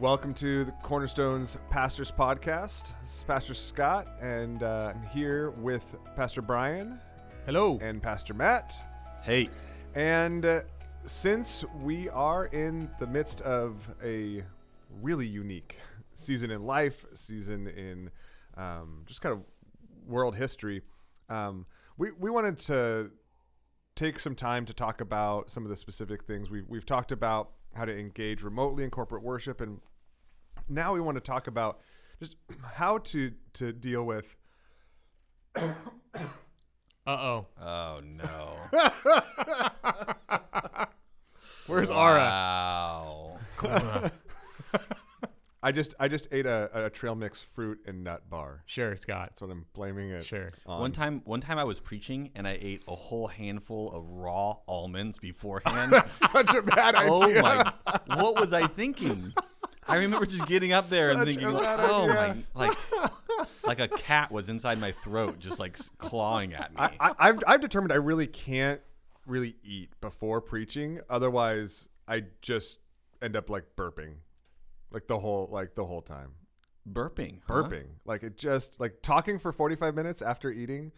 Welcome to the Cornerstones Pastors Podcast. This is Pastor Scott, and I'm here with Pastor Brian. Hello. And Pastor Matt. Hey. And since we are in the midst of a really unique season in life, season in just kind of world history, we wanted to take some time to talk about some of the specific things. We've talked about how to engage remotely in corporate worship, and now we want to talk about just how to deal with Uh-oh. Oh, no. Where's Ara? Wow. I just ate a trail mix fruit and nut bar. Sure, Scott. That's what I'm blaming it. Sure. On. One time I was preaching and I ate a whole handful of raw almonds beforehand. That's such a bad idea. Oh my! What was I thinking? I remember just getting up there and Such thinking, a bad "Oh idea. my!" Like a cat was inside my throat, just like clawing at me. I've determined I really can't really eat before preaching. Otherwise, I just end up like burping, like the whole time. Burping. Like it just like talking for 45 minutes after eating.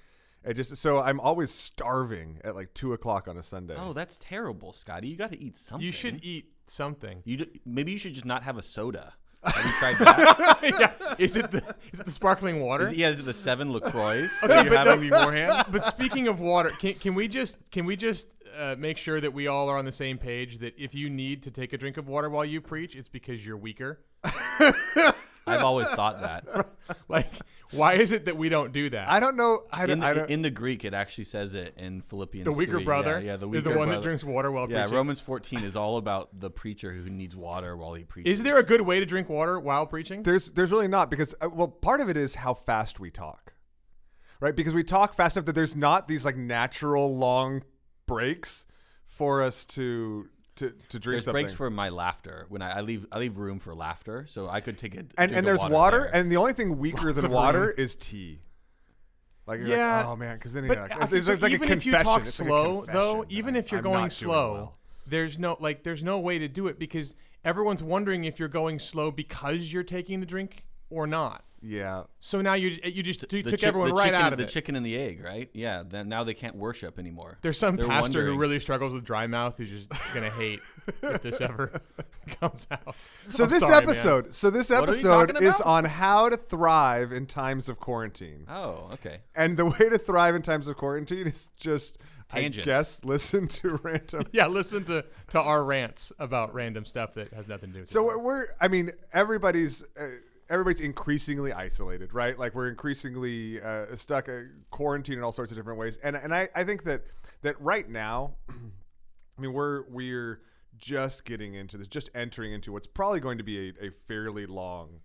It just so I'm always starving at like 2:00 on a Sunday. Oh, that's terrible, Scotty. You got to eat something. You should eat something. Maybe you should just not have a soda. Have you tried that? Yeah. Is it the sparkling water? Is it the 7 LaCroix Okay, that you're but having beforehand? But speaking of water, can we just make sure that we all are on the same page that if you need to take a drink of water while you preach, it's because you're weaker? I've always thought that. Like, why is it that we don't do that? I don't know. In the Greek, it actually says it in Philippians. The weaker 3. brother yeah, the weaker is the one brother. that drinks water while preaching. Romans 14 is all about the preacher who needs water while he preaches. Is there a good way to drink water while preaching? There's really not, because part of it is how fast we talk, right? Because we talk fast enough that there's not these like natural long breaks for us to drink There's something. breaks for my laughter when I leave room for laughter, so I could take a and drink there's of water, there. and the only thing weaker Lots than of water room. is tea. Like, you're Yeah. like, oh man, because then But you're like, okay, it's so like a even confession. if you talk It's like a slow, confession though, that even if you're I'm going not doing slow, well. there's no way to do it because everyone's wondering if you're going slow because you're taking the drink or not. Yeah. So now you took chi- everyone the right chicken, out of the it. chicken and the egg, right? Yeah. Then now they can't worship anymore. There's some They're pastor who wondering. really struggles with dry mouth who's just gonna hate if this ever comes out. So I'm this sorry, episode, man. so What are you episode talking is about? on how to thrive in times of quarantine. Oh, okay. And the way to thrive in times of quarantine is just, Tangents. I guess, listen to random. Yeah, listen to our rants about random stuff that has nothing to do with it. So everybody's increasingly isolated, right? Like we're increasingly stuck, quarantined in all sorts of different ways. And I think that right now, I mean, we're just getting into this, just entering into what's probably going to be a fairly long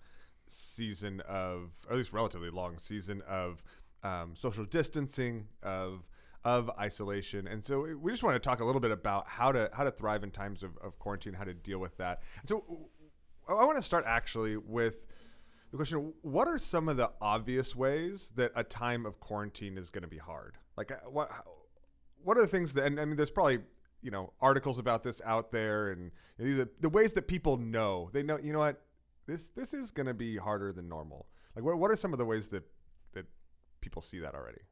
season of, or at least relatively long season of social distancing, of isolation. And so we just want to talk a little bit about how to thrive in times of quarantine, how to deal with that. And so I want to start actually with the question, what are some of the obvious ways that a time of quarantine is going to be hard? Like what are the things that, and I mean, there's probably, articles about this out there, and these are the ways that people know, they know, you know what, this is going to be harder than normal. Like what are some of the ways that people see that already?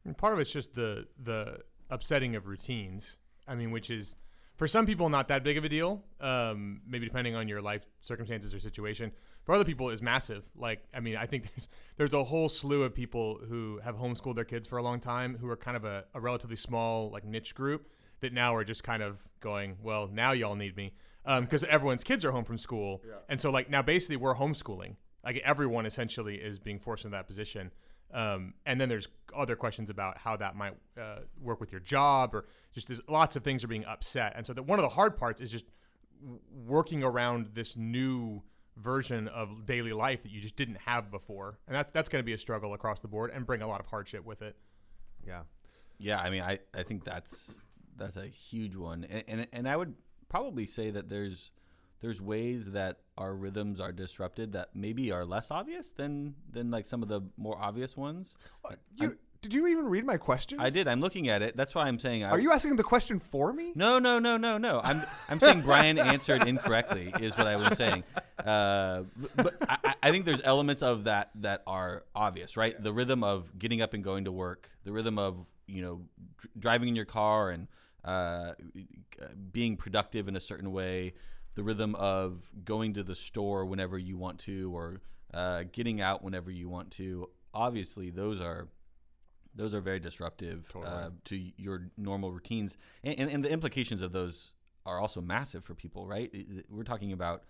And part of it's just the upsetting of routines. I mean, which is for some people not that big of a deal. Maybe depending on your life circumstances or situation. For other people, is massive. Like, I mean, I think there's a whole slew of people who have homeschooled their kids for a long time, who are kind of a relatively small like niche group that now are just kind of going, well, now y'all need me, because everyone's kids are home from school, and so like now basically we're homeschooling. Like everyone essentially is being forced into that position. And then there's other questions about how that might work with your job, or just there's lots of things are being upset. And so one of the hard parts is just working around this new version of daily life that you just didn't have before. And that's going to be a struggle across the board and bring a lot of hardship with it. Yeah. Yeah, I mean, I think that's a huge one. And I would probably say that there's ways that our rhythms are disrupted that maybe are less obvious than like some of the more obvious ones. Did you even read my questions? I did. I'm looking at it. That's why I'm saying. Are you asking the question for me? No. I'm saying Brian answered incorrectly is what I was saying. But I think there's elements of that are obvious, right? The rhythm of getting up and going to work, the rhythm of driving in your car and being productive in a certain way, the rhythm of going to the store whenever you want to, or getting out whenever you want to. Obviously, those are very disruptive to your normal routines, and the implications of those are also massive for people, right? We're talking about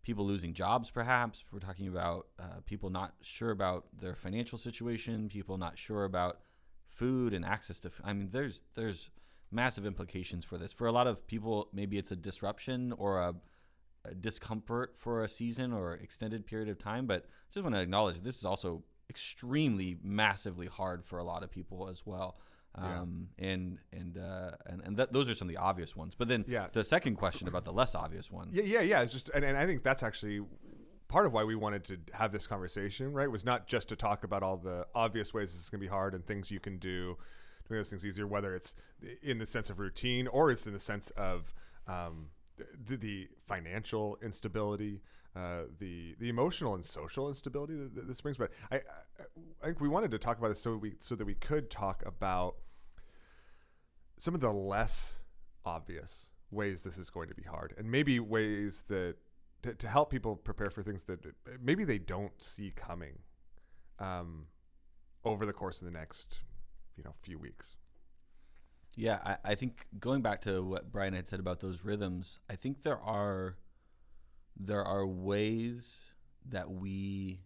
people losing jobs, perhaps. We're talking about people not sure about their financial situation, people not sure about food and access to. I mean, there's massive implications for this. For a lot of people, maybe it's a disruption or a discomfort for a season or extended period of time. But I just want to acknowledge this is also extremely massively hard for a lot of people as well. And those are some of the obvious ones. But then the second question about the less obvious ones. Yeah. It's just, and I think that's actually part of why we wanted to have this conversation, right? Was not just to talk about all the obvious ways this is going to be hard and things you can do to make those things easier, whether it's in the sense of routine or it's in the sense of the financial instability, the emotional and social instability that this brings. But I think we wanted to talk about this so that we could talk about some of the less obvious ways this is going to be hard, and maybe ways that to help people prepare for things that maybe they don't see coming over the course of the next few weeks. Yeah, I think going back to what Brian had said about those rhythms, I think there are ways that we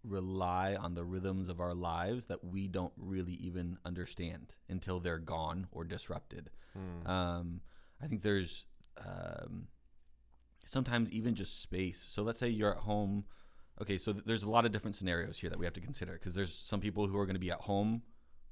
rely on the rhythms of our lives that we don't really even understand until they're gone or disrupted. I think there's sometimes even just space. So let's say you're at home. Okay, so there's a lot of different scenarios here that we have to consider, because there's some people who are going to be at home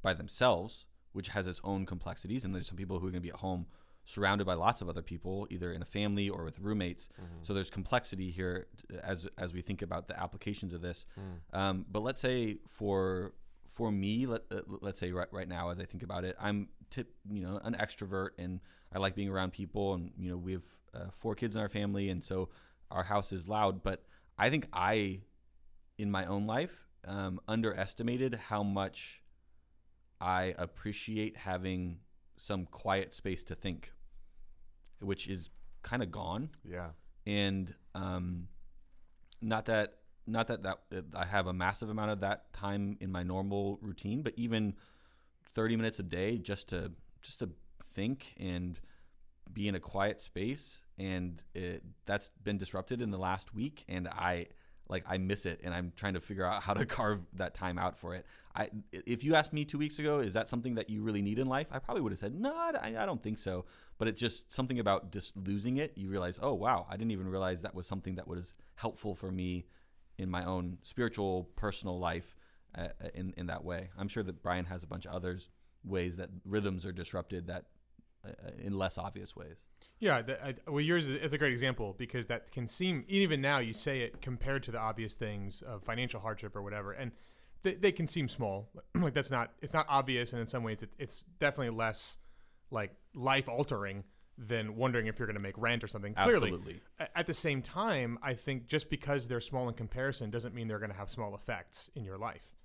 by themselves, which has its own complexities, and there's some people who are going to be at home surrounded by lots of other people, either in a family or with roommates. So there's complexity here as we think about the applications of this. But let's say for me, let's say right now, as I think about it, I'm an extrovert, and I like being around people, and we have 4 kids in our family, and so our house is loud. But I think in my own life, underestimated how much I appreciate having some quiet space to think, which is kind of gone. Yeah. And not that I have a massive amount of that time in my normal routine, but even 30 minutes a day just to think and be in a quiet space, and that's been disrupted in the last week, and I miss it, and I'm trying to figure out how to carve that time out for it. If you asked me 2 weeks ago, is that something that you really need in life? I probably would have said, no, I don't think so. But it's just something about just losing it. You realize, oh, wow, I didn't even realize that was something that was helpful for me in my own spiritual, personal life in that way. I'm sure that Brian has a bunch of others ways that rhythms are disrupted that in less obvious ways. Yeah, well, yours is a great example, because that can seem, even now you say it compared to the obvious things of financial hardship or whatever, and they can seem small. Like it's not obvious, and in some ways it's definitely less like life altering than wondering if you're going to make rent or something. Absolutely. Clearly, at the same time, I think just because they're small in comparison doesn't mean they're going to have small effects in your life.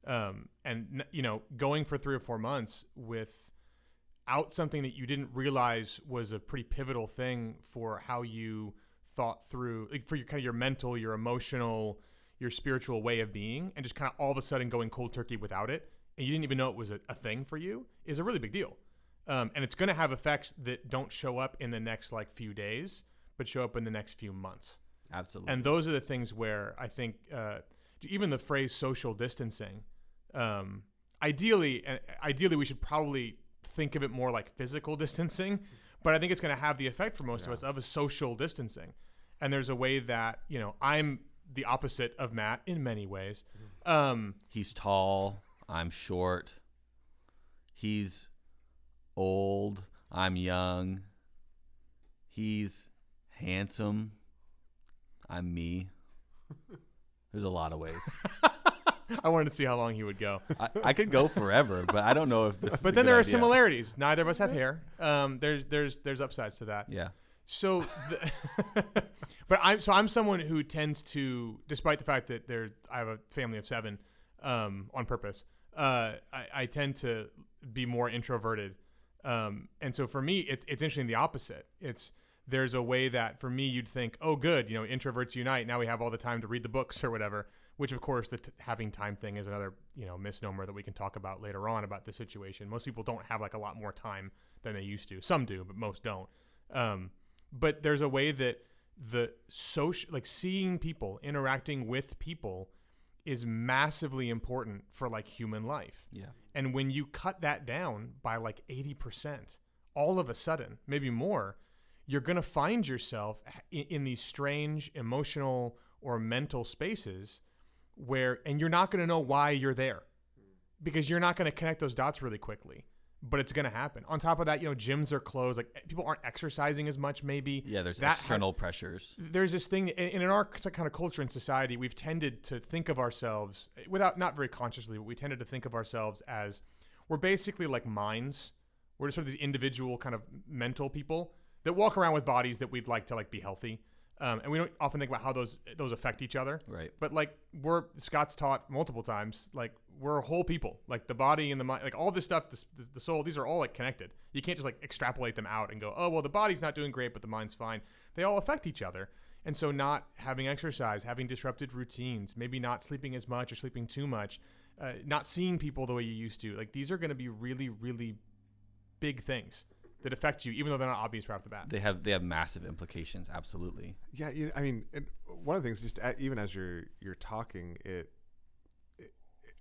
And going for 3 or 4 months without something that you didn't realize was a pretty pivotal thing for how you thought through, like for your kind of your mental, your emotional, your spiritual way of being, and just kind of all of a sudden going cold turkey without it, and you didn't even know it was a thing for you, is a really big deal. And it's going to have effects that don't show up in the next few days, but show up in the next few months. Absolutely. And those are the things where I think even the phrase social distancing, ideally we should probably think of it more like physical distancing, but I think it's going to have the effect for most of us of a social distancing. And there's a way that, I'm the opposite of Matt in many ways. He's tall, I'm short. He's old, I'm young. He's handsome, I'm me. There's a lot of ways. I wanted to see how long he would go. I could go forever, but I don't know if this. But then there are similarities. Neither of us have hair. There's upsides to that. Yeah. So, but I'm someone who tends to, despite the fact that I have a family of 7, on purpose. I tend to be more introverted, and so for me, it's interesting the opposite. There's a way that for me you'd think, oh, good, introverts unite. Now we have all the time to read the books or whatever. Which of course the having time thing is another misnomer that we can talk about later on about the situation. Most people don't have like a lot more time than they used to. Some do, but most don't. But there's a way that the social, like seeing people, interacting with people, is massively important for like human life. Yeah. And when you cut that down by like 80%, all of a sudden, maybe more, you're going to find yourself in these strange emotional or mental spaces and you're not going to know why you're there because you're not going to connect those dots really quickly. But it's going to happen. On top of that, gyms are closed. Like people aren't exercising as much. Maybe there's external pressures. There's this thing, and in our kind of culture and society, we've tended to think of ourselves not very consciously, but we tended to think of ourselves as we're basically like minds. We're just sort of these individual kind of mental people that walk around with bodies that we'd like to like be healthy. And we don't often think about how those affect each other. Right. But like Scott's taught multiple times, like we're whole people, like the body and the mind, like all this stuff, the soul, these are all like connected. You can't just like extrapolate them out and go, oh, well, the body's not doing great, but the mind's fine. They all affect each other. And so not having exercise, having disrupted routines, maybe not sleeping as much or sleeping too much, not seeing people the way you used to, like these are going to be really, really big things that affect you, even though they're not obvious right off the bat. They have massive implications. Absolutely. Yeah, I mean, one of the things, just even as you're talking,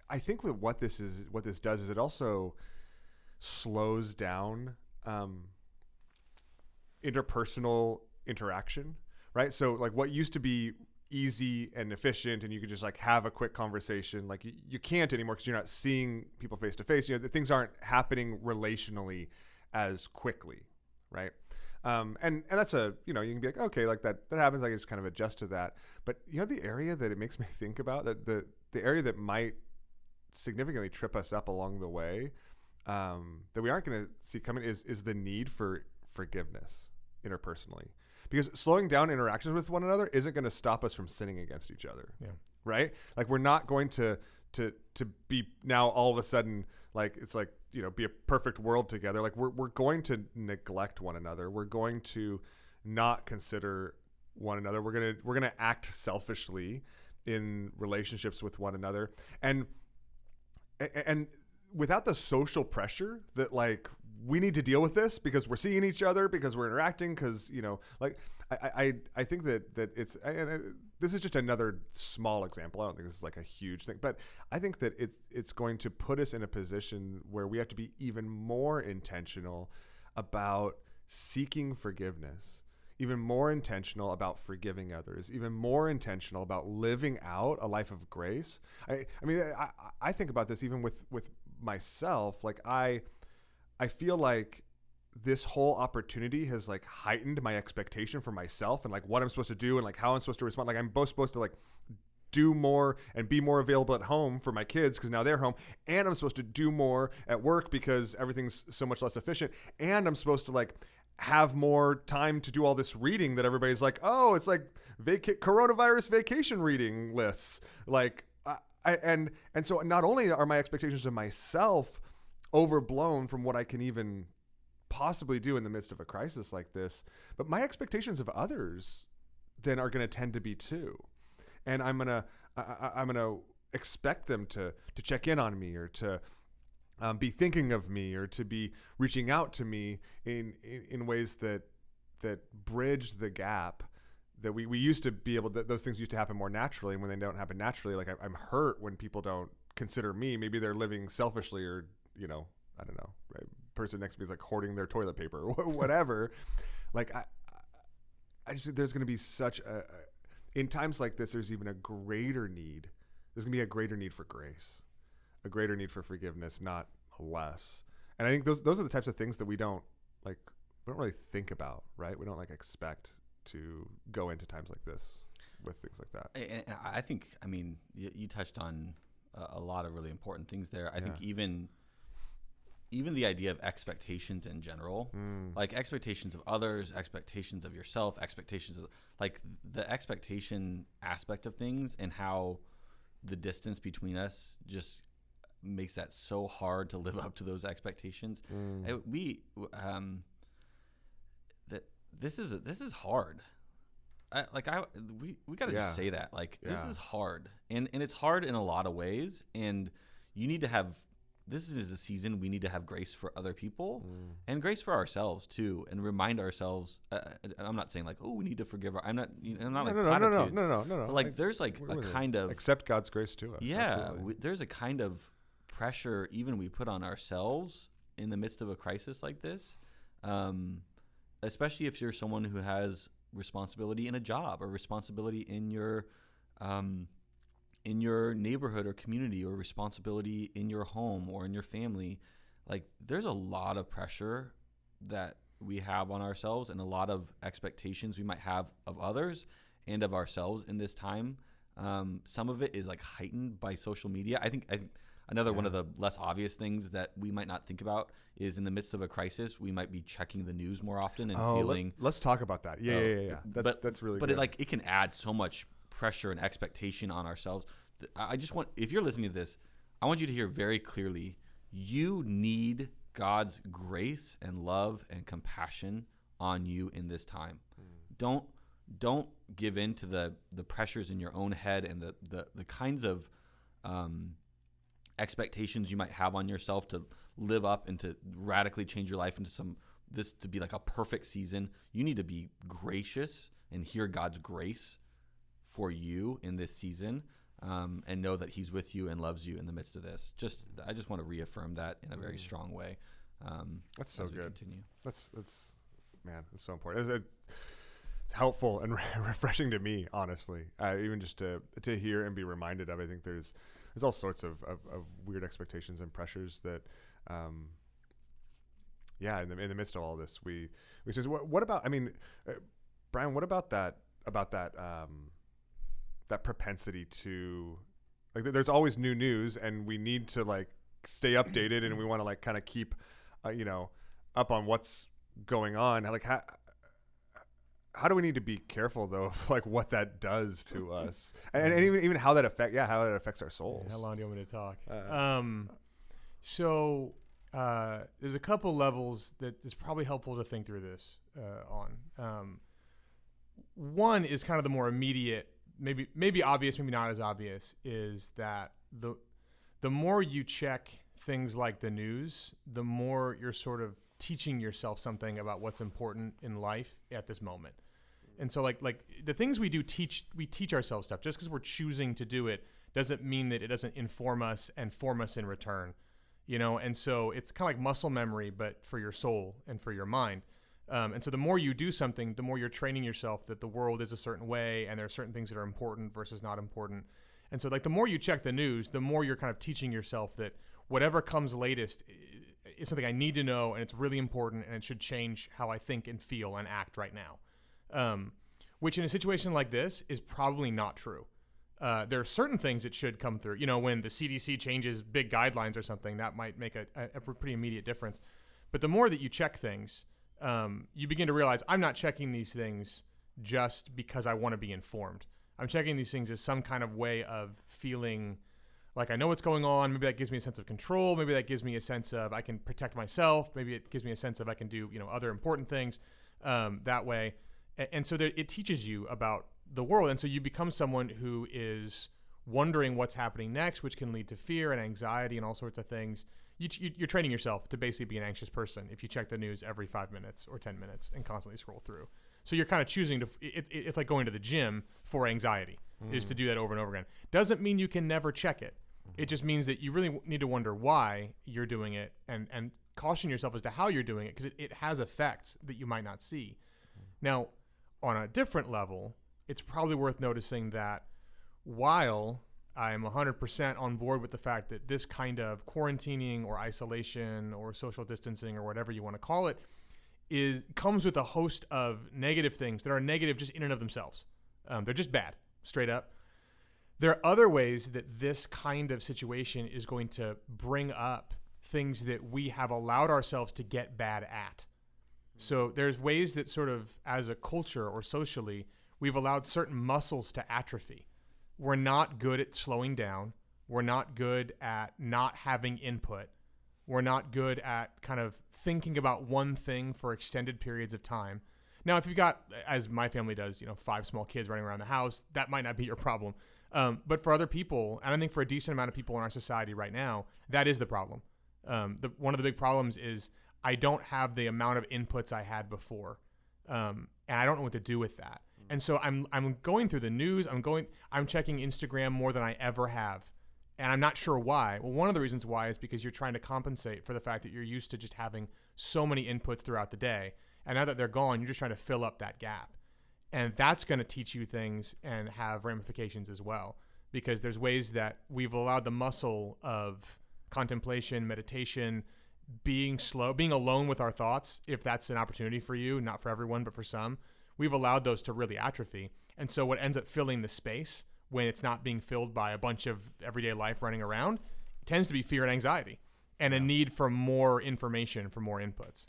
I think what this does is it also slows down interpersonal interaction, right? So like what used to be easy and efficient, and you could just like have a quick conversation, like you can't anymore because you're not seeing people face to face. The things aren't happening relationally as quickly, right? And that's you can be like, okay, like that happens, I can just kind of adjust to that. But the area that it makes me think about, that the area that might significantly trip us up along the way, that we aren't going to see coming, is the need for forgiveness interpersonally. Because slowing down interactions with one another isn't going to stop us from sinning against each other. Yeah. Right? Like we're not going to be now all of a sudden like it's like be a perfect world together. Like we're going to neglect one another. We're going to not consider one another. We're gonna act selfishly in relationships with one another, and without the social pressure that like we need to deal with this because we're seeing each other, because we're interacting, because like I think that it's, and this is just another small example. I don't think this is like a huge thing, but I think that it's going to put us in a position where we have to be even more intentional about seeking forgiveness, even more intentional about forgiving others, even more intentional about living out a life of grace. I mean, I think about this even with myself. Like I feel like this whole opportunity has like heightened my expectation for myself and like what I'm supposed to do and like how I'm supposed to respond. Like I'm both supposed to like do more and be more available at home for my kids because now they're home, and I'm supposed to do more at work because everything's so much less efficient, and I'm supposed to like have more time to do all this reading that everybody's like, oh, it's like coronavirus vacation reading lists. Like and so not only are my expectations of myself overblown from what I can even possibly do in the midst of a crisis like this, but my expectations of others then are going to tend to be too. And I'm going to expect them to check in on me, or to be thinking of me, or to be reaching out to me in ways that bridge the gap that we used to be able to. Those things used to happen more naturally, and when they don't happen naturally, like I'm hurt when people don't consider me. Maybe they're living selfishly, or I don't know, right? Person next to me is like hoarding their toilet paper or whatever. Like I just think there's going to be such in times like this, there's even a greater need. There's going to be a greater need for grace, a greater need for forgiveness, not less. And I think those are the types of things that we don't really think about, right? We don't like expect to go into times like this with things like that. And I think, I mean, you touched on a lot of really important things there. I think Yeah. even the idea of expectations in general, like expectations of others, expectations of yourself, expectations of like the expectation aspect of things, and how the distance between us just makes that so hard to live up to those expectations. This is hard. We got to just say that, like, this is hard, and it's hard in a lot of ways, and you need to have. This is a season we need to have grace for other people and grace for ourselves too, and remind ourselves. I'm not saying like, oh, we need to forgive. I'm not like platitudes. No. But like, there's like a kind of accept God's grace to us. yeah. There's a kind of pressure even we put on ourselves in the midst of a crisis like this, especially if you're someone who has responsibility in a job or responsibility in your neighborhood or community, or responsibility in your home or in your family. Like, there's a lot of pressure that we have on ourselves, and a lot of expectations we might have of others and of ourselves in this time. Some of it is like heightened by social media. I think another one of the less obvious things that we might not think about is in the midst of a crisis, we might be checking the news more often and feeling. Let's talk about that. Yeah. That's really. But good. it can add so much pressure and expectation on ourselves. I just want, if you're listening to this, I want you to hear very clearly, you need God's grace and love and compassion on you in this time. Don't give in to the pressures in your own head and the kinds of expectations you might have on yourself to live up and to radically change your life into this to be like a perfect season. You need to be gracious and hear God's grace for you in this season, and know that He's with you and loves you in the midst of this. I just want to reaffirm that in a very strong way. That's so good. Continue. That's so important. It's helpful and refreshing to me, honestly. Even just to hear and be reminded of. I think there's all sorts of weird expectations and pressures that, in the midst of all this, we say, what about? I mean, Brian, what about that? That propensity to, like, there's always new news, and we need to like stay updated, and we want to like kind of keep, up on what's going on. Like, how do we need to be careful though of like what that does to us, and even how that affects our souls? How long do you want me to talk? So there's a couple levels that is probably helpful to think through this on. One is kind of the more immediate, maybe obvious, maybe not as obvious, is that the more you check things like the news, the more you're sort of teaching yourself something about what's important in life at this moment. And so like the things we do we teach ourselves stuff. Just because we're choosing to do it doesn't mean that it doesn't inform us and form us in return, and so it's kind of like muscle memory, but for your soul and for your mind. And so the more you do something, the more you're training yourself that the world is a certain way, and there are certain things that are important versus not important. And so like the more you check the news, the more you're kind of teaching yourself that whatever comes latest is something I need to know, and it's really important, and it should change how I think and feel and act right now. Which in a situation like this is probably not true. There are certain things that should come through. When the CDC changes big guidelines or something, that might make a pretty immediate difference. But the more that you check things, you begin to realize I'm not checking these things just because I want to be informed. I'm checking these things as some kind of way of feeling like I know what's going on. Maybe that gives me a sense of control. Maybe that gives me a sense of I can protect myself. Maybe it gives me a sense of I can do other important things that way. And so it teaches you about the world. And so you become someone who is wondering what's happening next, which can lead to fear and anxiety and all sorts of things. You're training yourself to basically be an anxious person if you check the news every 5 minutes or 10 minutes and constantly scroll through. So you're kind of choosing to. It's like going to the gym for anxiety, is to do that over and over again. Doesn't mean you can never check it. It just means that you really need to wonder why you're doing it and caution yourself as to how you're doing it, because it has effects that you might not see. Now, on a different level, it's probably worth noticing that while I'm 100% on board with the fact that this kind of quarantining or isolation or social distancing or whatever you want to call it comes with a host of negative things that are negative just in and of themselves. They're just bad, straight up. There are other ways that this kind of situation is going to bring up things that we have allowed ourselves to get bad at. So there's ways that sort of as a culture or socially, we've allowed certain muscles to atrophy. We're not good at slowing down. We're not good at not having input. We're not good at kind of thinking about one thing for extended periods of time. Now, if you've got, as my family does, 5 small kids running around the house, that might not be your problem. But for other people, and I think for a decent amount of people in our society right now, that is the problem. One of the big problems is I don't have the amount of inputs I had before, and I don't know what to do with that. And so I'm going through the news. I'm checking Instagram more than I ever have, and I'm not sure why. Well, one of the reasons why is because you're trying to compensate for the fact that you're used to just having so many inputs throughout the day, and now that they're gone, you're just trying to fill up that gap. And that's going to teach you things and have ramifications as well, because there's ways that we've allowed the muscle of contemplation, meditation, being slow, being alone with our thoughts, if that's an opportunity for you, not for everyone, but for some, we've allowed those to really atrophy. And so what ends up filling the space when it's not being filled by a bunch of everyday life running around tends to be fear and anxiety and a need for more information, for more inputs.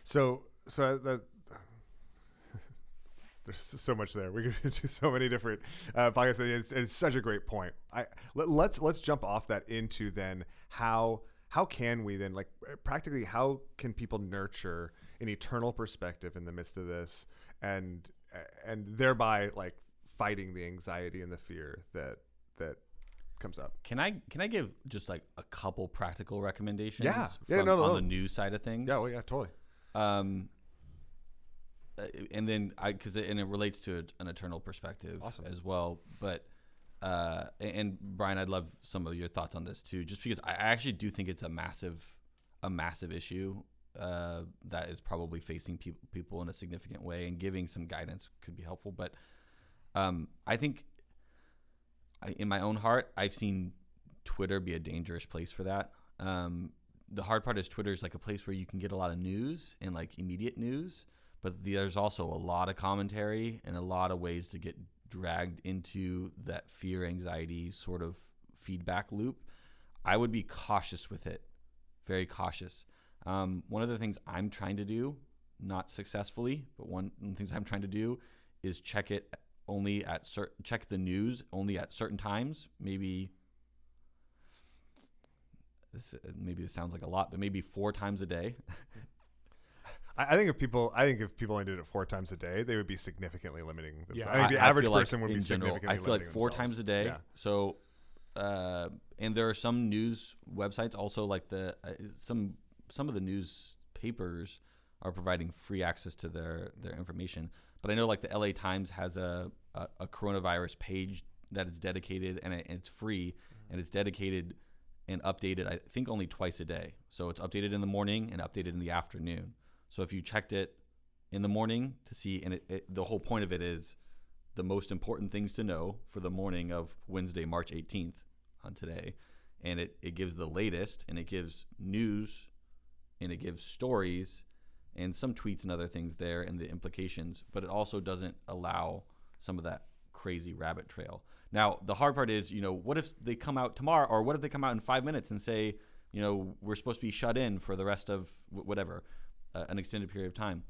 So that there's so much there. We could do so many different podcasts. It's such a great point. Let's jump off that into then how can we then, like, practically, how can people nurture an eternal perspective in the midst of this, and thereby like fighting the anxiety and the fear that comes up? Can I give just like a couple practical recommendations? On the news side of things. Yeah, well, yeah, totally. And then because it relates to an eternal perspective as well. But and Brian, I'd love some of your thoughts on this too, just because I actually do think it's a massive issue that is probably facing people in a significant way, and giving some guidance could be helpful. But I think in my own heart, I've seen Twitter be a dangerous place for that. The hard part is Twitter is like a place where you can get a lot of news and like immediate news, but there's also a lot of commentary and a lot of ways to get dragged into that fear, anxiety sort of feedback loop. I would be cautious with it, very cautious. One of the things I'm trying to do, not successfully, but one of the things I'm trying to do is check the news only at certain times. Maybe this sounds like a lot, but maybe 4 times a day. I think if people only did it 4 times a day, they would be significantly limiting themselves. Yeah, I think the average feel person would be significantly limiting themselves. I feel like 4 times a day. Yeah. So, and there are some news websites also, like some of the newspapers are providing free access to their information. But I know like the LA Times has a coronavirus page that is dedicated, and it's free, and it's dedicated and updated, I think, only twice a day. So it's updated in the morning and updated in the afternoon. So if you checked it in the morning to see, and the whole point of it is the most important things to know for the morning of Wednesday, March 18th on today. And it gives the latest, and it gives news, and it gives stories and some tweets and other things there and the implications, but it also doesn't allow some of that crazy rabbit trail. Now, the hard part is, what if they come out tomorrow, or what if they come out in 5 minutes and say, we're supposed to be shut in for the rest of whatever, an extended period of time.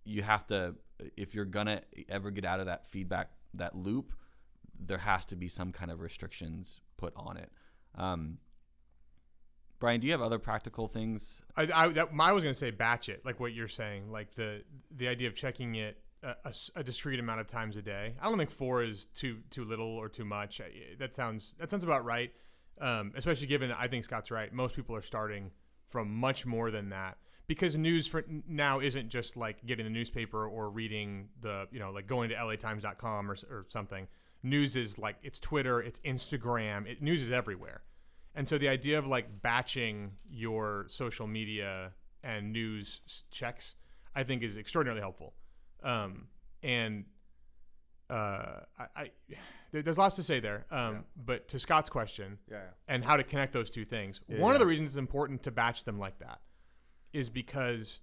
You have to, if you're gonna ever get out of that feedback, that loop, there has to be some kind of restrictions put on it. Brian, do you have other practical things? I was going to say batch it, like what you're saying, like the idea of checking it a discrete amount of times a day. I don't think 4 is too little or too much. That sounds about right. Especially given, I think Scott's right, most people are starting from much more than that, because news for now isn't just like getting the newspaper or reading like going to LATimes.com or something. News is like, it's Twitter, it's Instagram, news is everywhere. And so the idea of like batching your social media and news checks, I think, is extraordinarily helpful. There's lots to say there. But to Scott's question, and how to connect those two things, one of the reasons it's important to batch them like that is because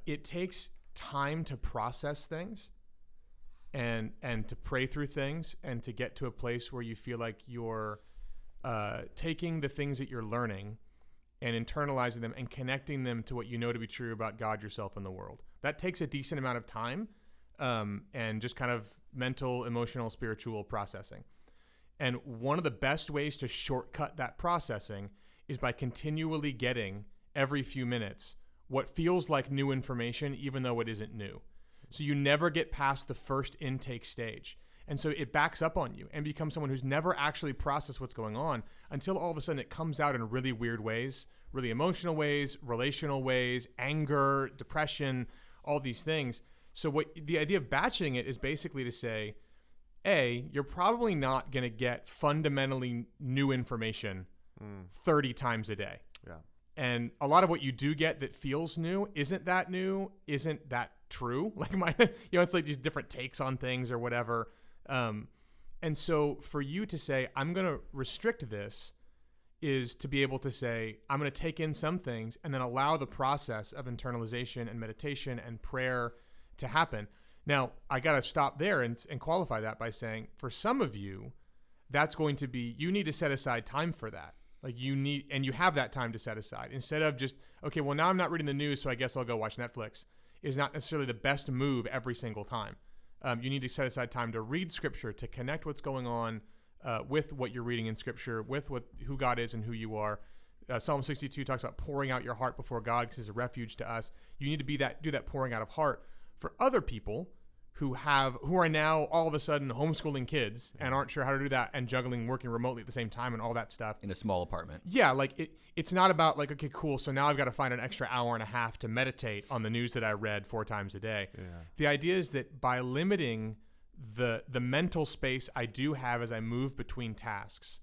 it takes time to process things. and to pray through things and to get to a place where you feel like you're taking the things that you're learning and internalizing them and connecting them to what you know to be true about God, yourself, and the world. That takes a decent amount of time and just kind of mental, emotional, spiritual processing. And one of the best ways to shortcut that processing is by continually getting every few minutes what feels like new information, even though it isn't new. So you never get past the first intake stage. And so it backs up on you and becomes someone who's never actually processed what's going on until all of a sudden it comes out in really weird ways, really emotional ways, relational ways, anger, depression, all these things. So what the idea of batching it is basically to say, A, you're probably not going to get fundamentally new information 30 times a day. Yeah. And a lot of what you do get that feels new, isn't that true? Like it's like these different takes on things or whatever. And so for you to say, I'm going to restrict this, is to be able to say, I'm going to take in some things and then allow the process of internalization and meditation and prayer to happen. Now, I got to stop there and qualify that by saying, for some of you, that's going to be, you need to set aside time for that. Like and you have that time to set aside instead of just, okay, well, now I'm not reading the news, so I guess I'll go watch Netflix, is not necessarily the best move every single time. You need to set aside time to read scripture, to connect what's going on with what you're reading in scripture, with who God is and who you are. Psalm 62 talks about pouring out your heart before God because it's a refuge to us. You need to do that pouring out of heart. For other people who are now all of a sudden homeschooling kids and aren't sure how to do that and juggling working remotely at the same time and all that stuff. In a small apartment. Yeah, like it's not about like, okay, cool, so now I've got to find an extra hour and a half to meditate on the news that I read 4 times a day. Yeah. The idea is that by limiting the mental space I do have as I move between tasks,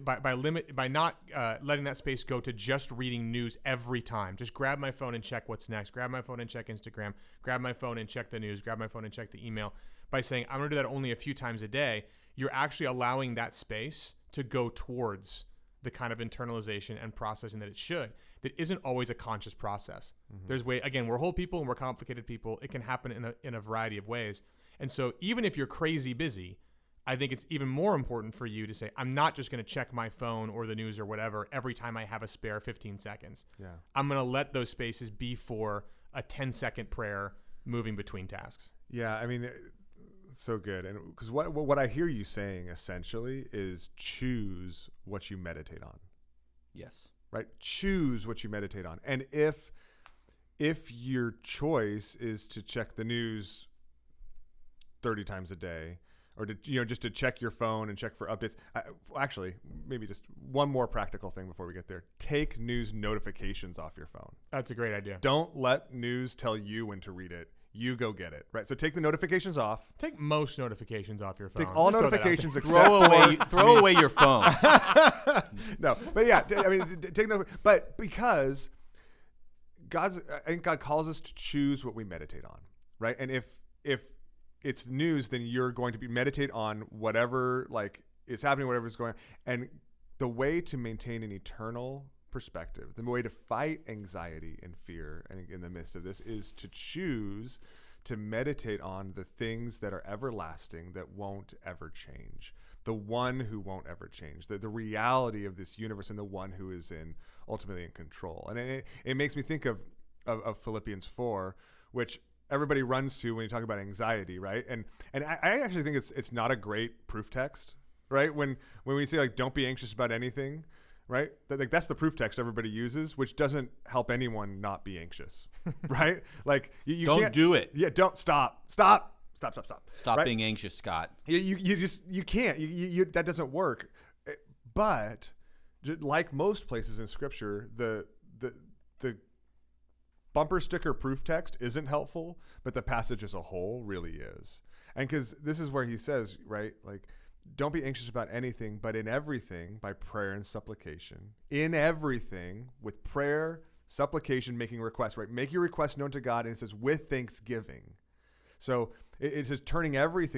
by not letting that space go to just reading news every time. Just grab my phone and check what's next. Grab my phone and check Instagram. Grab my phone and check the news. Grab my phone and check the email. By saying, I'm going to do that only a few times a day, you're actually allowing that space to go towards the kind of internalization and processing that it should. That isn't always a conscious process. Mm-hmm. Again, we're whole people and we're complicated people. It can happen in a variety of ways. And so even if you're crazy busy, I think it's even more important for you to say, I'm not just going to check my phone or the news or whatever every time I have a spare 15 seconds. Yeah. I'm going to let those spaces be for a 10-second prayer moving between tasks. Yeah, I mean, so good. And because what I hear you saying essentially is choose what you meditate on. Yes. Right? Choose what you meditate on. And if your choice is to check the news 30 times a day, or just to check your phone and check for updates. Actually, maybe just one more practical thing before we get there. Take news notifications off your phone. That's a great idea. Don't let news tell you when to read it. You go get it. Right. So take the notifications off. Take most notifications off your phone. Take all notifications except throw away your phone. No, but yeah, take no. But because I think God calls us to choose what we meditate on. Right. And if it's news, then you're going to meditate on whatever is happening, whatever is going on. And the way to maintain an eternal perspective, the way to fight anxiety and fear, I think, in the midst of this, is to choose to meditate on the things that are everlasting, that won't ever change. The one who won't ever change, the reality of this universe, and the one who is ultimately in control. And it makes me think of Philippians 4, which everybody runs to when you talk about anxiety, right? And I actually think it's not a great proof text, right? When we say don't be anxious about anything, right? That's the proof text everybody uses, which doesn't help anyone not be anxious, right? You don't can't do it. Yeah, don't stop, right? Being anxious, Scott. You can't. That doesn't work. But like most places in Scripture, the bumper sticker proof text isn't helpful, but the passage as a whole really is. And because this is where he says, right, don't be anxious about anything, but in everything by prayer and supplication. In everything with prayer, supplication, making requests, right? Make your requests known to God, and it says with thanksgiving. So it says turning every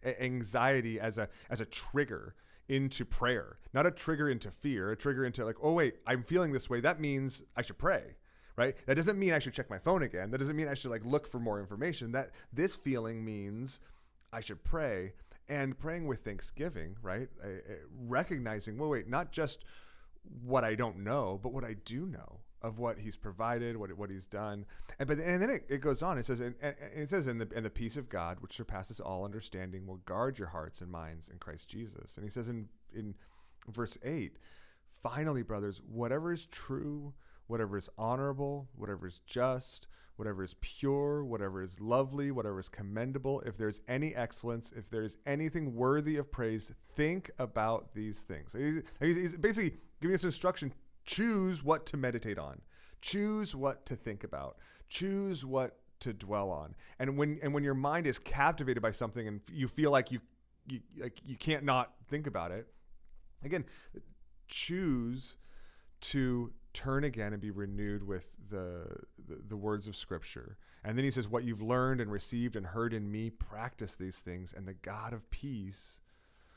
anxiety as a trigger into prayer, not a trigger into fear, a trigger into oh wait, I'm feeling this way. That means I should pray. right? That doesn't mean I should check my phone again. That doesn't mean I should like look for more information. That this feeling means I should pray, and praying with thanksgiving, right? Recognizing, well, wait, not just what I don't know, but what I do know of what he's provided, what he's done. And then it goes on. It says, and it says, and the peace of God, which surpasses all understanding, will guard your hearts and minds in Christ Jesus. And he says in verse 8, finally, brothers, whatever is true, whatever is honorable, whatever is just, whatever is pure, whatever is lovely, whatever is commendable, if there's any excellence, if there's anything worthy of praise, think about these things. He's basically giving us instruction. Choose what to meditate on. Choose what to think about. Choose what to dwell on. And when your mind is captivated by something and you feel like you can't not think about it, again, choose to turn again and be renewed with the words of Scripture. And then he says, what you've learned and received and heard in me, practice these things, and the God of peace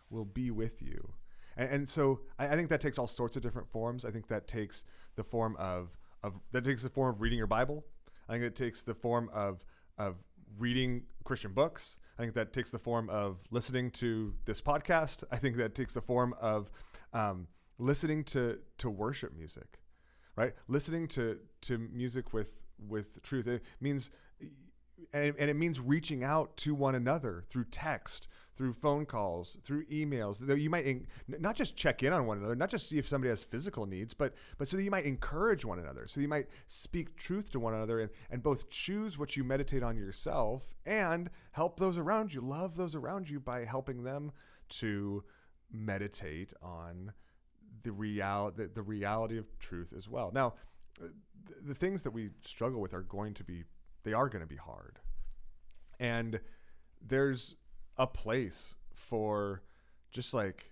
will be with you. And so I think that takes all sorts of different forms. I think that takes the form of reading your Bible. I think it takes the form of reading Christian books. I think that takes the form of listening to this podcast. I think that takes the form of listening to worship music, right? Listening to music with truth. It means, and it means reaching out to one another through text, through phone calls, through emails. That you might not just check in on one another, not just see if somebody has physical needs, but so that you might encourage one another, so you might speak truth to one another, and both choose what you meditate on yourself and help those around you, love those around you by helping them to meditate on the reality of truth as well. Now, the things that we struggle with are going to be hard. And there's a place for just like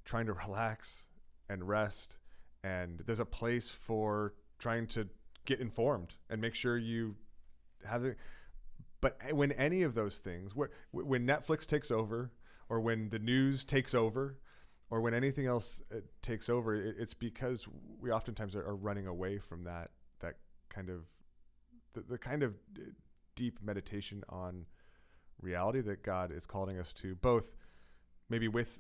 trying to relax and rest. And there's a place for trying to get informed and make sure you have it. But when any of those things, when Netflix takes over, or when the news takes over, or when anything else takes over, it's because we oftentimes are running away from that kind of the kind of deep meditation on reality that God is calling us to, both maybe with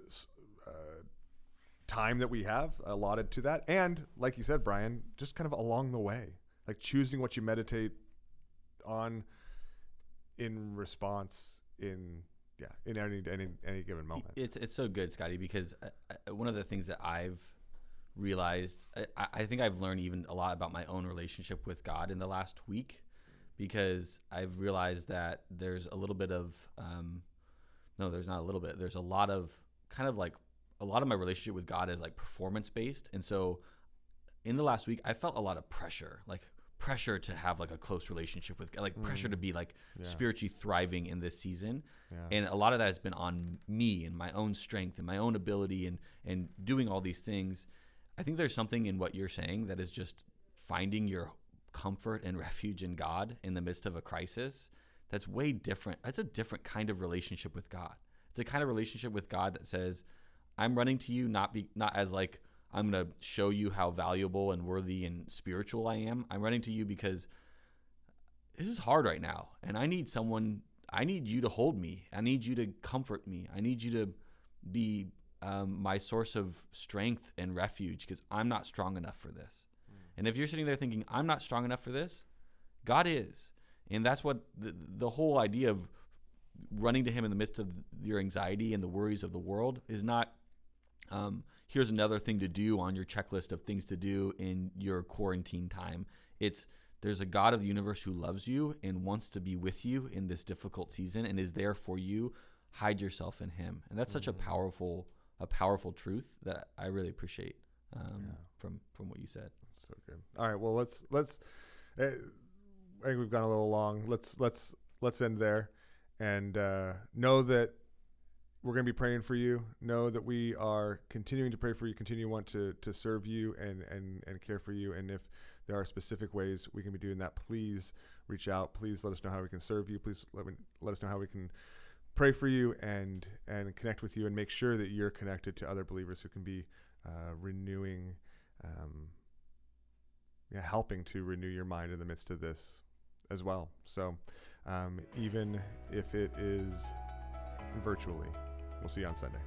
time that we have allotted to that, and like you said, Brian, just kind of along the way, like choosing what you meditate on in response in any given moment. It's so good, Scotty, because one of the things that I've realized, I think I've learned even a lot about my own relationship with God in the last week, because I've realized that there's a little bit of no, there's not a little bit. There's a lot of kind of like a lot of my relationship with God is like performance based, and so in the last week I felt a lot of pressure to have like a close relationship with God, like pressure to be like spiritually thriving in this season. Yeah. And a lot of that has been on me and my own strength and my own ability and doing all these things. I think there's something in what you're saying that is just finding your comfort and refuge in God in the midst of a crisis. That's way different. That's a different kind of relationship with God. It's a kind of relationship with God that says, I'm running to you not as like, I'm going to show you how valuable and worthy and spiritual I am. I'm running to you because this is hard right now. And I need you to hold me. I need you to comfort me. I need you to be my source of strength and refuge, because I'm not strong enough for this. And if you're sitting there thinking, I'm not strong enough for this, God is. And that's what the whole idea of running to him in the midst of your anxiety and the worries of the world is not, here's another thing to do on your checklist of things to do in your quarantine time. It's, there's a God of the universe who loves you and wants to be with you in this difficult season and is there for you. Hide yourself in him. And that's such a powerful truth that I really appreciate from what you said. So good. All right. Well, let's. I think we've gone a little long. Let's end there, and know that we're going to be praying for you. Know that we are continuing to pray for you. Continue to want to serve you and care for you. And if there are specific ways we can be doing that, please reach out. Please let us know how we can serve you. Please let us know how we can pray for you and connect with you, and make sure that you're connected to other believers who can be renewing helping to renew your mind in the midst of this as well. So even if it is virtually, we'll see you on Sunday.